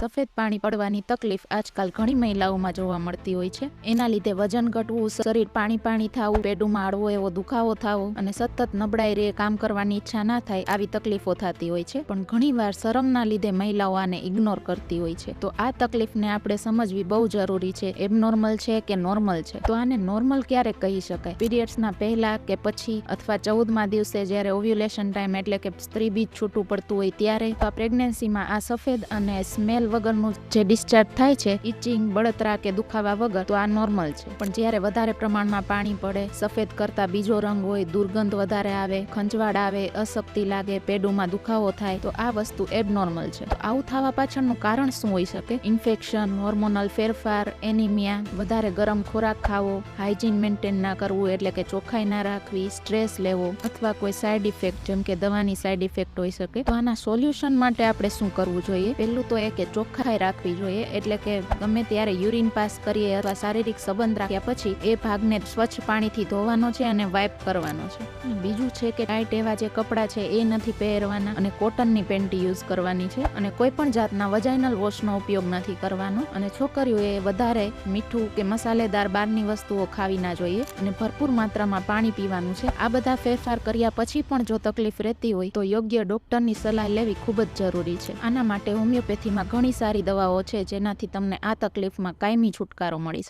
સફેદ પાણી પડવાની તકલીફ આજકાલ ઘણી મહિલાઓમાં જોવા મળતી હોય છે। એના લીધે વજન ઘટવું, શરીર પાણી પાણી થવું, પેટમાં આડવો એવો દુખાવો થવો અને સતત નબળાઈ રહે, કામ કરવાની ઈચ્છા ના થાય, આવી તકલીફો થતી હોય છે। પણ ઘણીવાર શરમના લીધે મહિલાઓ આને ઇગ્નોર કરતી હોય છે। તો આ તકલીફને આપણે સમજવી બહુ જરૂરી છે। એબનોર્મલ છે કે નોર્મલ છે? તો આને નોર્મલ ક્યારે કહી શકાય? પીરિયડ્સના પહેલા કે પછી, અથવા 14મા દિવસે જ્યારે ઓવ્યુલેશન ટાઈમ એટલે કે સ્ત્રી બીજ છૂટું પડતું હોય ત્યારે। તો આ પ્રેગ્નન્સીમાં આ સફેદ અને સ્મેલ વગરનું જે ડિસ્ચાર્જ થાય છે, ઇચિંગ, બળતરા કે દુખાવા વગર, તો આ નોર્મલ છે। પણ જ્યારે વધારે પ્રમાણમાં પાણી પડે, સફેદ કરતા બીજો રંગ હોય, દુર્ગંધ વધારે આવે, ખંજવાળ આવે, અશક્તિ લાગે, પેડુમાં દુખાવો થાય, તો આ વસ્તુ એબનોર્મલ છે। તો આવું થવા પાછળનું કારણ શું હોઈ શકે? ઇન્ફેક્શન, હોર્મોનલ ફેરફાર, એનિમિયા, વધારે ગરમ ખોરાક ખાવો, હાઇજીન મેન્ટેન ના કરવું એટલે કે ચોખ્ખાઈ ના રાખવી, સ્ટ્રેસ લેવો, અથવા કોઈ સાઇડ ઇફેક્ટ જેમ કે દવાની સાઇડ ઇફેક્ટ હોઈ શકે। તો આના સોલ્યુશન માટે આપણે શું કરવું જોઈએ? પહેલું તો એ કે ચોખ્ખાઈ રાખવી જોઈએ, એટલે કે ગમે ત્યારે યુરિન પાસ કરીએ અથવા શારીરિક સંબંધ રાખ્યા પછી એ ભાગને સ્વચ્છ પાણીથી ધોવાનો છે અને વાઇપ કરવાનો છે। બીજું છે કે ટાઈટ એવા જે કપડાં છે એ નથી પહેરવાના અને કોટનની પેન્ટી યુઝ કરવાની છે અને કોઈ પણ જાતના વજાઇનલ વોશનો ઉપયોગ નથી કરવાનો। અને છોકરીઓએ વધારે મીઠું કે મસાલેદાર બહારની વસ્તુઓ ખાવી ના જોઈએ અને ભરપૂર માત્રામાં પાણી પીવાનું છે। આ બધા ફેરફાર કર્યા પછી પણ જો તકલીફ રહેતી હોય તો યોગ્ય ડોક્ટરની સલાહ લેવી ખૂબ જ જરૂરી છે। આના માટે હોમિયોપેથીમાં ઘણી સારી દવાઓ છે જેનાથી તમને આ તકલીફમાં કાયમી છુટકારો મળી શકે।